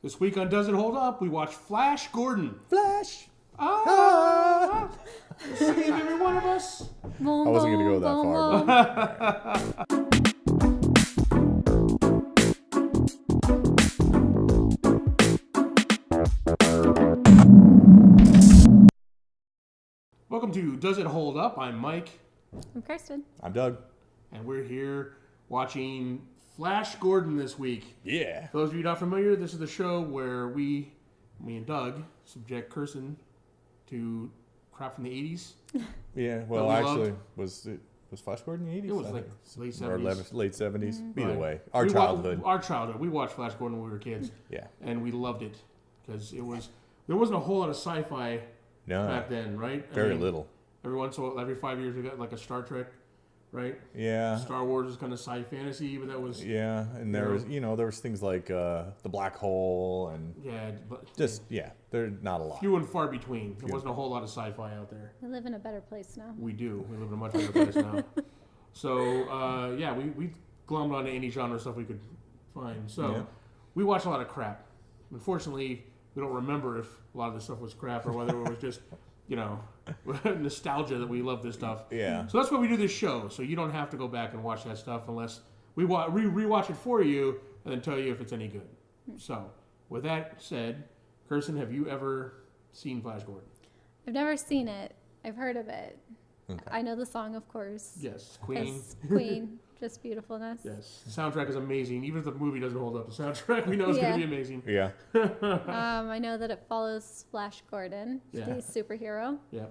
This week on Does It Hold Up, we watch Flash Gordon. Flash! Save every one of us. I wasn't going to go that far. Welcome to Does It Hold Up? I'm Mike. I'm Kirsten. I'm Doug. And we're here watching Flash Gordon this week. Yeah. For those of you not familiar, this is the show where me and Doug, subject Kirsten to crap from the 80s. Yeah, well, we actually, was Flash Gordon in the 80s? It was like late 70s. Or late 70s. Either Right. way. Our childhood. Our childhood. We watched Flash Gordon when we were kids. Yeah. And we loved it. Because there wasn't a whole lot of sci-fi back then, right? Very little. Every 5 years we got like a Star Trek, right? Yeah. Star Wars was kind of sci-fantasy, but that was... Yeah, and there was things like the black hole and... Yeah. But, they're not a lot. Few and far between. There wasn't a whole lot of sci-fi out there. We live in a better place now. We do. We live in a much better place now. So, we glommed onto any genre stuff we could find. So, we watch a lot of crap. Unfortunately, we don't remember if a lot of this stuff was crap or whether it was just, nostalgia that we love this stuff. Yeah. So that's why we do this show. So you don't have to go back and watch that stuff unless we rewatch it for you and then tell you if it's any good. So, with that said, Kirsten, have you ever seen Flash Gordon? I've never seen it. I've heard of it. Okay. I know the song, of course. Yes, Queen. Yes, Queen. Just beautifulness. Yes, the soundtrack is amazing. Even if the movie doesn't hold up, the soundtrack we know is going to be amazing. Yeah. I know that it follows Flash Gordon, the superhero. Yeah.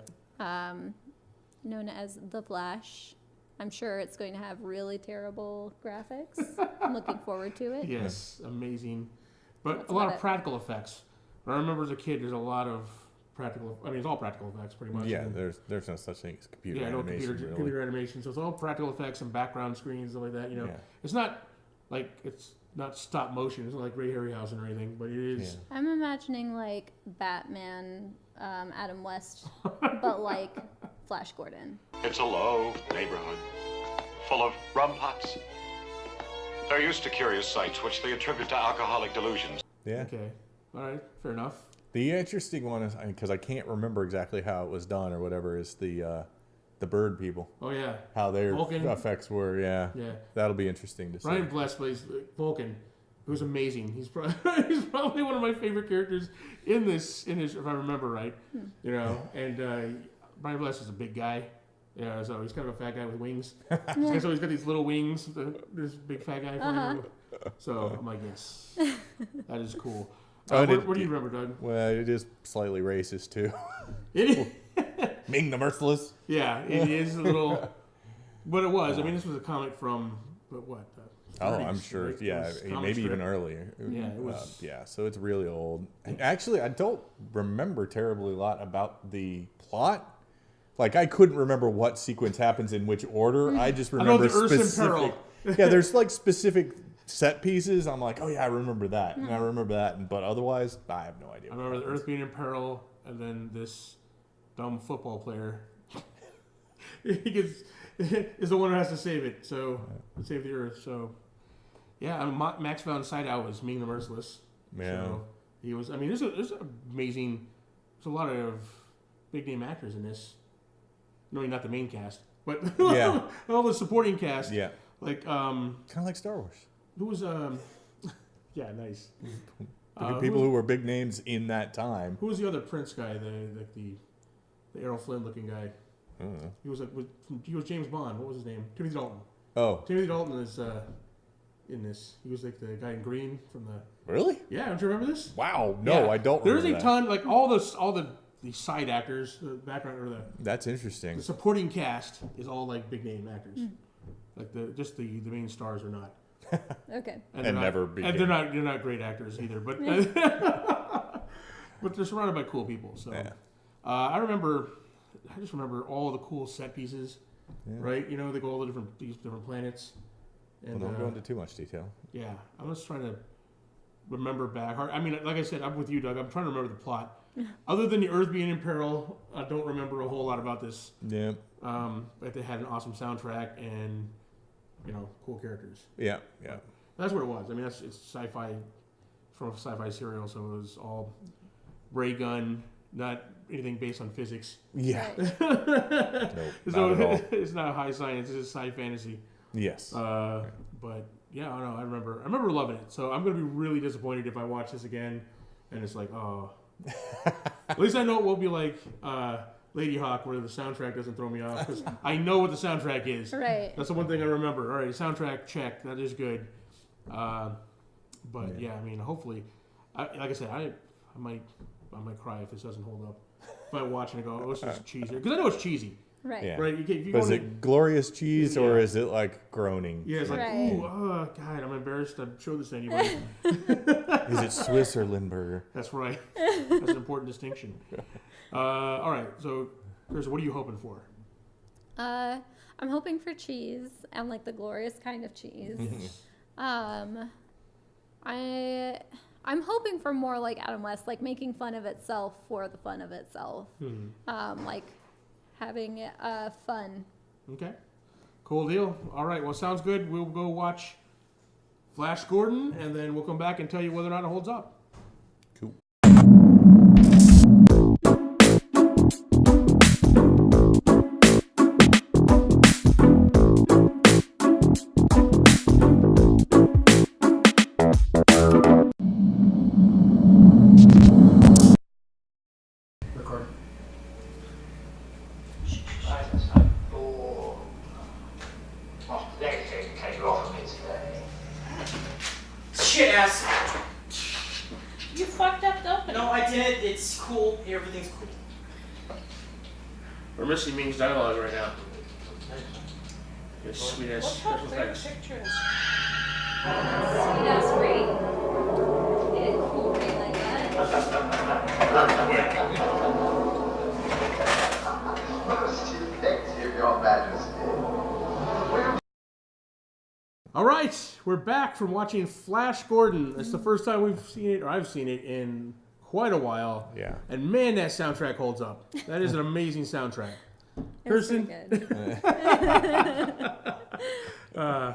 Known as the Flash. I'm sure it's going to have really terrible graphics. I'm looking forward to it. Yes, amazing. But That's a lot about of practical effects. When I remember as a kid, there's a lot of practical. I mean, it's all practical effects, pretty much. Yeah, there's no such thing as computer no animation. computer animation. So it's all practical effects and background screens, stuff like that. It's not like it's not stop motion. It's not like Ray Harryhausen or anything, but it is. Yeah. I'm imagining like Batman, Adam West, but like Flash Gordon. It's a low neighborhood, full of rum pots. They're used to curious sights, which they attribute to alcoholic delusions. Yeah. Okay. All right. Fair enough. The interesting one is, because I can't remember exactly how it was done or whatever, is the bird people. Oh yeah. How their Vulcan. effects were. Yeah. Yeah. That'll be interesting to see. Brian Bless plays Vulcan, who's amazing. He's probably one of my favorite characters in this, if I remember right. And Brian Bless is a big guy. Yeah, so he's kind of a fat guy with wings. So he's got these little wings. This big fat guy. Him. So I'm like, yes, that is cool. What do you remember, Doug? Well, it is slightly racist too. It is. Ming the Merciless. Yeah, it is a little. But it was. I mean, this was a comic from what? Oh, I'm sure. Like, yeah, maybe even earlier. Yeah, it was. So it's really old. And actually, I don't remember terribly a lot about the plot. Like, I couldn't remember what sequence happens in which order. I just remember specific. Yeah, there's like specific set pieces. I'm like, oh yeah, I remember that, and I remember that, but otherwise, I have no idea. I remember the Earth being in peril, and then this dumb football player is the one who has to save it. So save the Earth. So yeah, Max von Sydow was Ming the Merciless. Yeah, so he was. I mean, there's amazing. There's a lot of big name actors in this. No, not the main cast, but all the supporting cast. Yeah, like kind of like Star Wars. Who was yeah, nice. People who were big names in that time. Who was the other Prince guy? The Errol Flynn looking guy. I don't know. He was James Bond. What was his name? Timothy Dalton. Oh, Timothy Dalton is in this. He was like the guy in green from the. Really? Yeah, don't you remember this? Wow, no, I don't. There's remember a ton, like all the side actors, the background or That's interesting. The supporting cast is all like big name actors. Like the main stars are not. Okay. And they're not great actors either, but but they're surrounded by cool people. So I just remember all the cool set pieces, right? They go all these different planets. And don't go into too much detail. Yeah, I'm just trying to remember back. I mean, like I said, I'm with you, Doug. I'm trying to remember the plot. Other than the Earth being in peril, I don't remember a whole lot about this. Yeah. But they had an awesome soundtrack and cool characters. Yeah. That's what it was. I mean, it's sci-fi from a sci-fi serial, so it was all ray gun, not anything based on physics. Yeah. Right. Nope, So not at all. it's not high science, it's just sci fantasy. Yes. But yeah, I don't know. I remember loving it. So I'm gonna be really disappointed if I watch this again, and it's like, oh. At least I know it won't be like Lady Hawk, where the soundtrack doesn't throw me off, because I know what the soundtrack is. Right. That's the one thing I remember. All right, soundtrack check. That is good. But yeah, I mean, hopefully, like I said, I might cry if this doesn't hold up. If I watch it and go, oh, this is cheesy, because I know it's cheesy. Right. Yeah. Right. If you But go is to- it glorious cheese or Yeah. is it like groaning? Yeah, it's like, Right. ooh, oh, God, I'm embarrassed to show this to anybody. Is it Swiss or Limburger? That's right. That's an important distinction. All right, so, Chris, what are you hoping for? I'm hoping for cheese and like the glorious kind of cheese. I'm hoping for more like Adam West, like making fun of itself for the fun of itself. Like having fun. Okay. Cool deal. All right, well, sounds good. We'll go watch Flash Gordon, and then we'll come back and tell you whether or not it holds up. Cool. Record. Shit ass. You fucked up the opening. No, I did. It's cool. Everything's cool. We're missing Ming's dialogue right now. Good sweet ass Look how special clear the effects. picture is. That's great. Did it cool Ray like that? All right, we're back from watching Flash Gordon. It's the first time we've seen it, or I've seen it in quite a while. Yeah. And man, that soundtrack holds up. That is an amazing soundtrack. It was Kirsten? pretty good.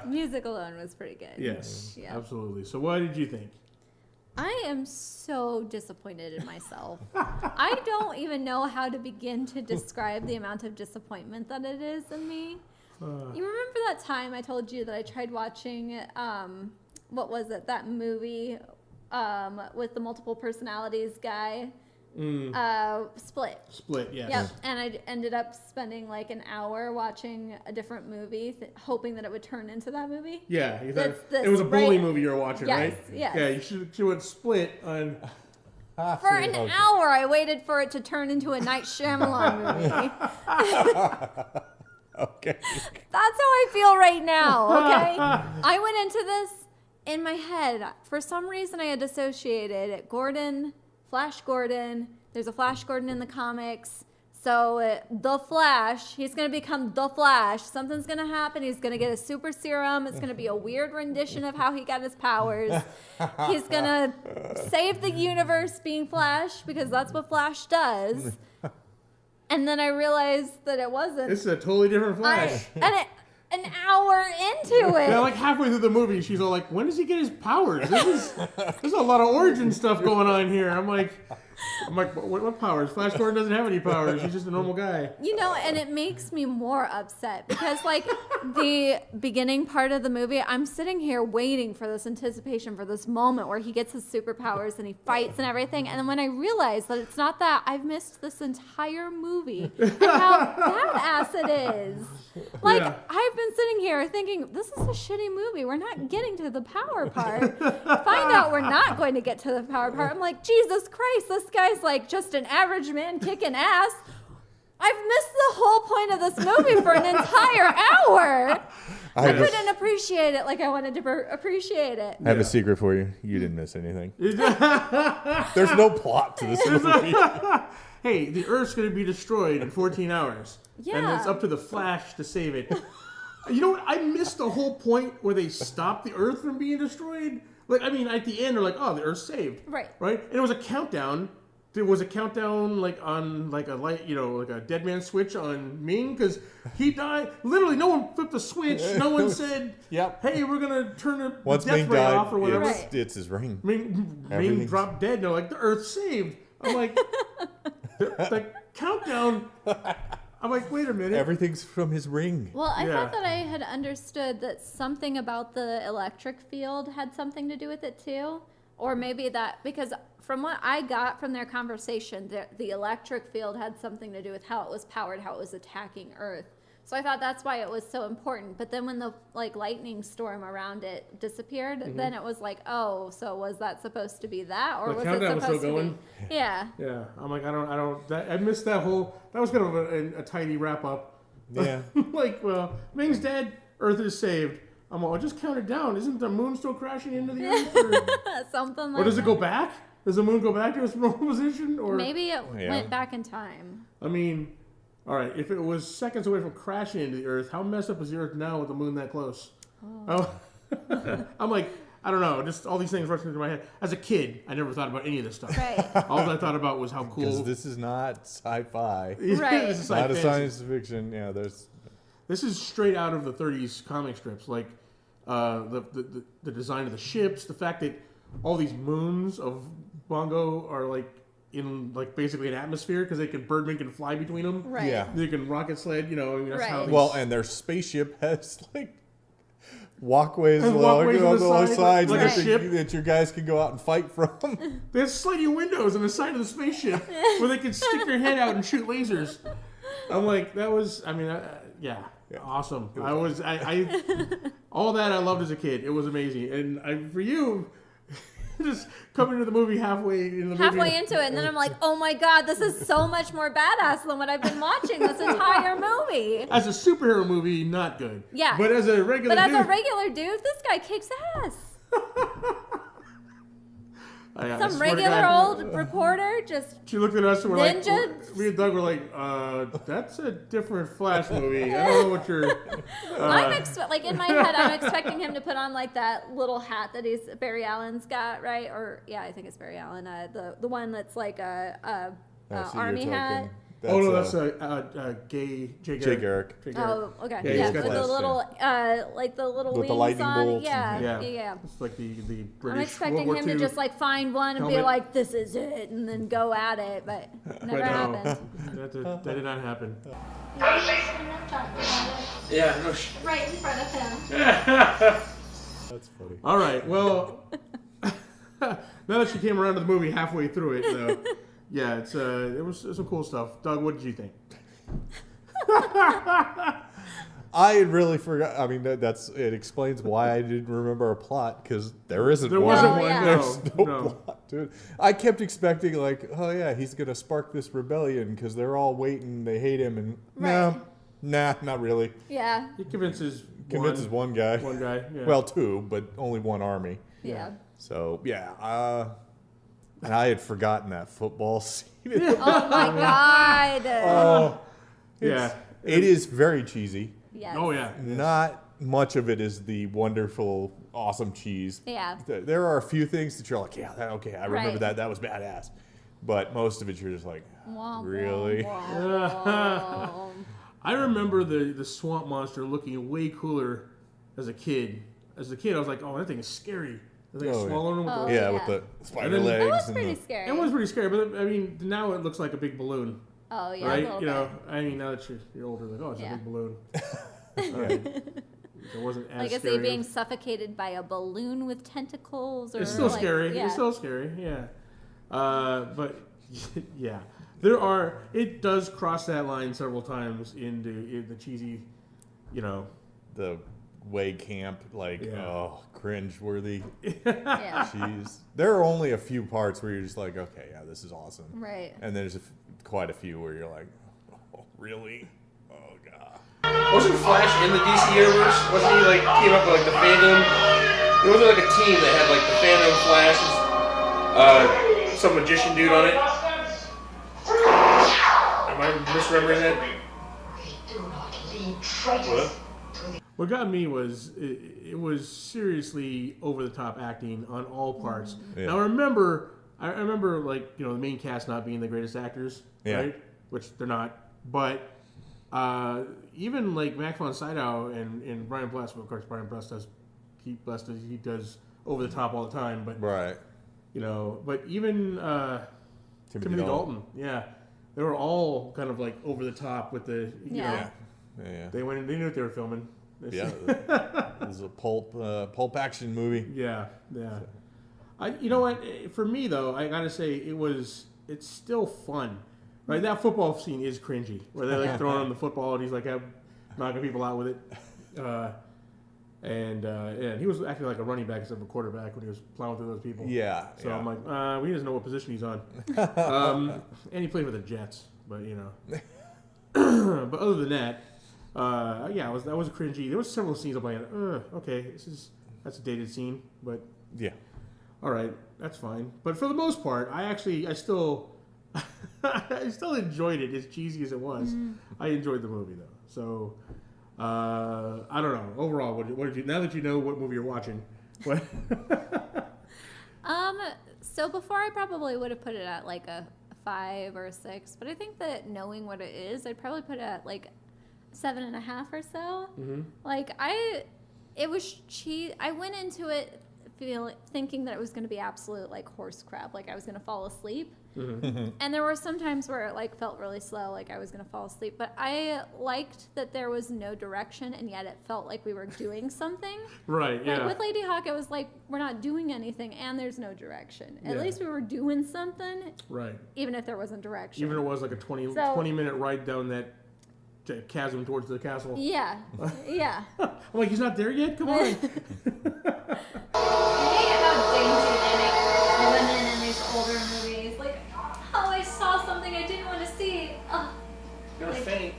Music alone was pretty good. Yes, Yeah. absolutely. So what did you think? I am so disappointed in myself. I don't even know how to begin to describe the amount of disappointment that it is in me. You remember that time I told you that I tried watching, what was it, that movie with the multiple personalities guy? Split. Split, yes. Yep, and I ended up spending like an hour watching a different movie, hoping that it would turn into that movie. Yeah, you thought That's it was a this, bowling right? movie you were watching, Yes, right? yes. Yeah, you should have Split on. For an hour, I waited for it to turn into a Night Shyamalan movie. Okay. That's how I feel right now, okay? I went into this in my head. For some reason, I had associated Gordon, Flash Gordon. There's a Flash Gordon in the comics. So the Flash, he's going to become the Flash. Something's going to happen. He's going to get a super serum. It's going to be a weird rendition of how he got his powers. He's going to save the universe being Flash because that's what Flash does. And then I realized that it wasn't. It's a totally different Flash. An hour into it. Yeah, like halfway through the movie, she's all like, "When does he get his powers? There's a lot of origin stuff going on here." I'm like, what powers? Flash Gordon doesn't have any powers. He's just a normal guy. You know, and it makes me more upset because, like, the beginning part of the movie, I'm sitting here waiting for this anticipation for this moment where he gets his superpowers and he fights and everything. And then when I realize that it's not that, I've missed this entire movie and how badass it is. Like, Yeah. I've been sitting here thinking, this is a shitty movie. We're not getting to the power part. Find out we're not going to get to the power part. I'm like, Jesus Christ, this guy's like just an average man kicking ass. I've missed the whole point of this movie for an entire hour. I couldn't appreciate it like I wanted to appreciate it. I have a secret for you. You didn't miss anything. There's no plot to this movie. Hey, the Earth's going to be destroyed in 14 hours. And Yeah. it's up to the Flash to save it. You know what? I missed the whole point where they stopped the Earth from being destroyed. Like, I mean, at the end, they're like, oh, the Earth's saved. Right. Right? And it was a countdown was a countdown like on like a light, like a dead man switch on Ming because he died. Literally, no one flipped a switch. No one said, Yep. "Hey, we're gonna turn the Once death Ming ray died, off or whatever." it's his ring. Ming dropped dead. They're like, the Earth's saved. I'm like, the countdown. I'm like, wait a minute. Everything's from his ring. Well, I thought that I had understood that something about the electric field had something to do with it too. Or maybe that, because from what I got from their conversation, the electric field had something to do with how it was powered, how it was attacking Earth. So I thought that's why it was so important. But then when the lightning storm around it disappeared, then it was like, oh, so was that supposed to be that, or was it supposed to be? Yeah. Yeah. I'm like, I missed that whole. That was kind of a tidy wrap up. Yeah. Like, well, Ming's dead. Earth is saved. I'm like, just count it down. Isn't the moon still crashing into the Earth? Or, Something like or does that. it go back? Does the moon go back to its normal position? Or Maybe it went back in time. I mean, all right. If it was seconds away from crashing into the Earth, how messed up is the Earth now with the moon that close? Oh. I'm like, I don't know. Just all these things rushing through my head. As a kid, I never thought about any of this stuff. Right. All I thought about was how cool. Because this is not sci-fi. Right. This is Not a fantasy. science fiction. Yeah, there's. This is straight out of the 30s comic strips, like the design of the ships, the fact that all these moons of Bongo are like in like basically an atmosphere because Birdman can fly between them. Right. Yeah. They can rocket sled, that's how. Right. These, Well, and their spaceship has like walkways Has along walkways on the the side, sides like a that, ship. that your guys can go out and fight from. they have sliding windows on the side of the spaceship where they can stick their head out and shoot lasers. I'm like, that was, yeah. Awesome. I all that I loved as a kid. It was amazing. And for you, just coming to the movie halfway into it, and then I'm like, oh my god, this is so much more badass than what I've been watching this entire movie. As a superhero movie, not good. Yeah. But as a regular dude, this guy kicks ass. I Some swear to regular God, old reporter just. She looked at us and we're Ninja? like, me and Doug were like, that's a different Flash movie. I don't know what you're. In my head, I'm expecting him to put on like that little hat that Barry Allen's got, right? Or yeah, I think it's Barry Allen. The one that's like a army hat. Oh no, that's Jay Garrick. Oh, okay. Yeah, Yeah, he's got with that. the little, like the little With wings the lightning on it. bolts. Yeah. It's like the British I'm expecting World him War to II. just like find one and be helmet. like, "This is it," and then go at it, but never happened. That did not happen. Yeah, no Right in front of him. That's funny. All right, well, now that she came around to the movie halfway through it, so yeah, it was some cool stuff. Doug, what did you think? I had really forgot. I mean, it explains why I didn't remember a plot because there isn't There one. wasn't No, one. yeah. There's no No. plot to it. I kept expecting like, oh yeah, he's gonna spark this rebellion because they're all waiting, they hate him, and Right. nah, not really. Yeah. He convinces One guy. One guy. Yeah. Well, two, but only one army. Yeah. So yeah, and I had forgotten that football scene. Oh my god. Oh, yeah. it is very cheesy. Yes. Oh yeah. Not much of it is the wonderful, awesome cheese. Yeah. There are a few things that you're like, yeah, okay, I remember Right. that. That was badass. But most of it, you're just like, really? I remember the swamp monster looking way cooler as a kid. As a kid, I was like, oh, that thing is scary. The thing Oh, yeah. swallowing him with Oh, the... Yeah, yeah. with the spider And then- legs. That was and pretty the, scary. It was pretty scary, but I mean, now it looks like a big balloon, Oh yeah. A right? little You know, bit. I mean, now that you're older, like, oh, it's Yeah. a big balloon. All right. It wasn't as Like, is scary. he being suffocated by a balloon with tentacles? Or It's still like, scary. Yeah. It's still scary. Yeah. But yeah, it does cross that line several times in the cheesy, the way camp, like, Yeah. oh, cringe-worthy. Yeah. Jeez. There are only a few parts where you're just like, okay, yeah, this is awesome. Right. And there's quite a few where you're like, oh, really? Oh, God. Wasn't Flash in the DC universe? Wasn't he came up with the Phantom? There wasn't a team that had the Phantom, Flash, some magician dude on it. Am I misremembering that? What? What got me was it was seriously over the top acting on all parts. Yeah. Now remember, I remember, like, the main cast not being the greatest actors, right? Which they're not. But even, like, Max von Sydow and Brian Bless, well, of course, Brian Bless does, he does over the top all the time. But, right. But even Timothy Dalton, they were all kind of, like, over the top with the, you know. Yeah. They knew what they were filming. Yeah. It was a pulp action movie. Yeah. You know what? For me, though, I gotta say it's still fun, right? That football scene is cringy, where they're like throwing him the football and he's like knocking people out with it. And he was acting like a running back instead of a quarterback when he was plowing through those people. Yeah. So I'm like, we just know what position he's on. And he played for the Jets, but but other than that, that was cringy. There was several scenes I'm like, okay, that's a dated scene, but yeah. All right, that's fine. But for the most part, I still enjoyed it, as cheesy as it was. I enjoyed the movie, though. So, I don't know. Overall, what did you, now that you know what movie you're watching, what? So before I probably would have put it at like a 5 or a 6, but I think that knowing what it is, I'd probably put it at like 7.5 or so. Mm-hmm. Like, it was cheese. I went into it thinking that it was going to be absolute like horse crap, like I was going to fall asleep. Mm-hmm. And there were some times where it like felt really slow, like I was going to fall asleep. But I liked that there was no direction, and yet it felt like we were doing something. Right. Like with Lady Hawk, it was like we're not doing anything, and there's no direction. At least we were doing something. Right. Even if there wasn't direction. Even if it was like a 20-minute ride down that chasm towards the castle. Yeah. Yeah. I'm like, he's not there yet? Come on. How dainty women in these older movies. Like, oh, I saw something I didn't want to see. Oh, You're gonna faint.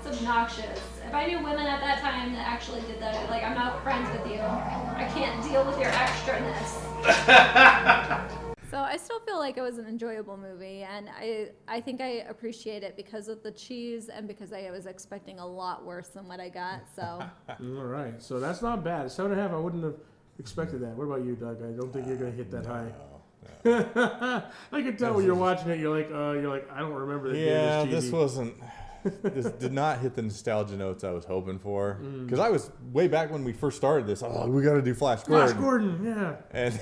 It's obnoxious. If I knew women at that time that actually did that, like, I'm not friends with you. I can't deal with your extraness. So I still feel like it was an enjoyable movie, and I think I appreciate it because of the cheese and because I was expecting a lot worse than what I got. So. All right, so that's not bad. 7.5, I wouldn't have expected that. What about you, Doug? I don't think you're gonna hit that high. No. I could tell when you're watching it. You're like, I don't remember this. Yeah, this wasn't. This did not hit the nostalgia notes I was hoping for. Because I was way back when we first started this. Oh, we got to do Flash Gordon. Flash Gordon, yeah. And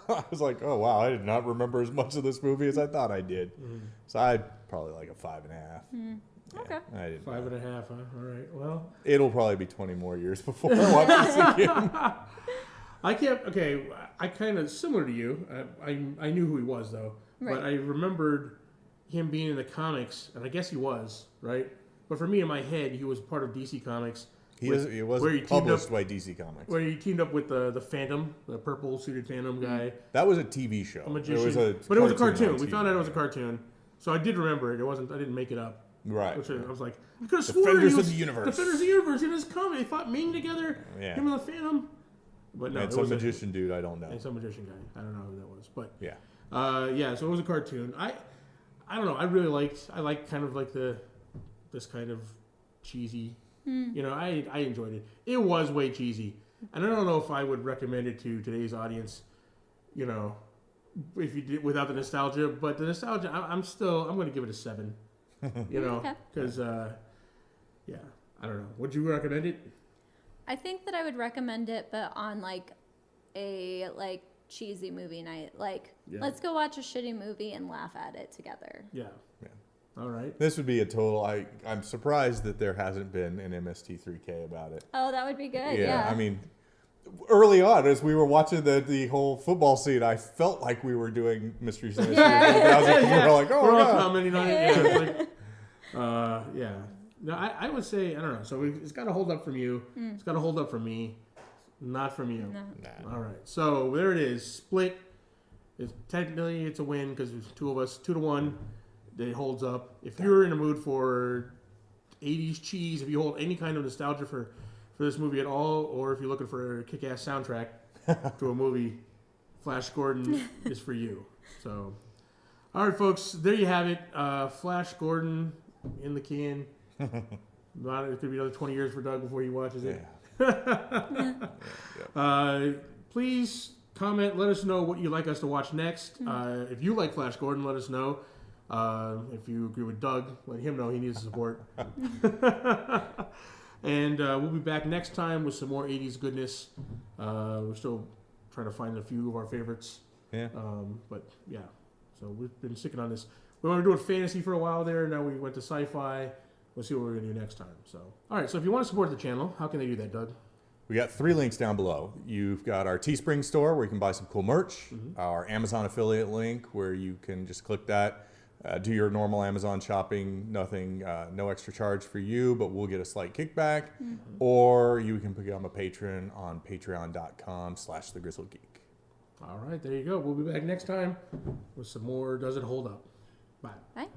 I was like, oh wow, I did not remember as much of this movie as I thought I did. So I'd probably like a 5.5. Yeah, okay. I didn't. 5.5, huh? All right. Well, it'll probably be 20 more years before I watch this again. I kind of similar to you. I knew who he was though, but I remembered him being in the comics, and I guess he was right. But for me, in my head, he was part of DC Comics. He was published by DC Comics. Where he teamed up with the Phantom, the purple suited Phantom guy. That was a TV show. A magician. But it was a cartoon. We found out it was a cartoon, so I did remember it. It wasn't. I didn't make it up. Right. Which I was like, I could have sworn Defenders of the Universe. Defenders of the Universe in his comic. They fought Ming together. Yeah. Him and the Phantom. But no, and some magician dude I don't know. And some magician guy. I don't know who that was. But yeah. So it was a cartoon. I don't know. I liked kind of like this kind of cheesy. I enjoyed it. It was way cheesy. And I don't know if I would recommend it to today's audience, if you did without the nostalgia. But the nostalgia, I'm going to give it a 7. Because I don't know. Would you recommend it? I think that I would recommend it, but on like a cheesy movie night. Let's go watch a shitty movie and laugh at it together. Yeah. All right. This would be a total. I'm surprised that there hasn't been an MST3K about it. Oh, that would be good. Yeah. I mean, early on, as we were watching the whole football scene, I felt like we were doing Mystery Sinister. We were like, we're all commenting on it. Yeah. No, I would say, I don't know. So it's got to hold up from you. It's got to hold up from me. Not from you. No. Nah. All right. So there it is. Split. Technically, it's a win because there's 2 of us. 2-1. It holds up. If you're in a mood for 80s cheese, if you hold any kind of nostalgia for this movie at all, or if you're looking for a kick-ass soundtrack to a movie, Flash Gordon is for you. So, all right, folks, there you have it. Flash Gordon in the can. It could be another 20 years for Doug before he watches it. Yeah. Please comment. Let us know what you'd like us to watch next. If you like Flash Gordon, let us know. If you agree with Doug, let him know he needs support. And we'll be back next time with some more 80s goodness. We're still trying to find a few of our favorites. Yeah. But yeah, so we've been sticking on this. We were doing fantasy for a while there. Now we went to sci-fi. We'll see what we're going to do next time. So, all right. So if you want to support the channel, how can they do that, Doug? We got 3 links down below. You've got our Teespring store where you can buy some cool merch. Our Amazon affiliate link where you can just click that. Do your normal Amazon shopping, nothing, no extra charge for you, but we'll get a slight kickback. Or you can become a patron on patreon.com/thegrizzledgeek. All right, there you go. We'll be back next time with some more Does It Hold Up? Bye. Bye.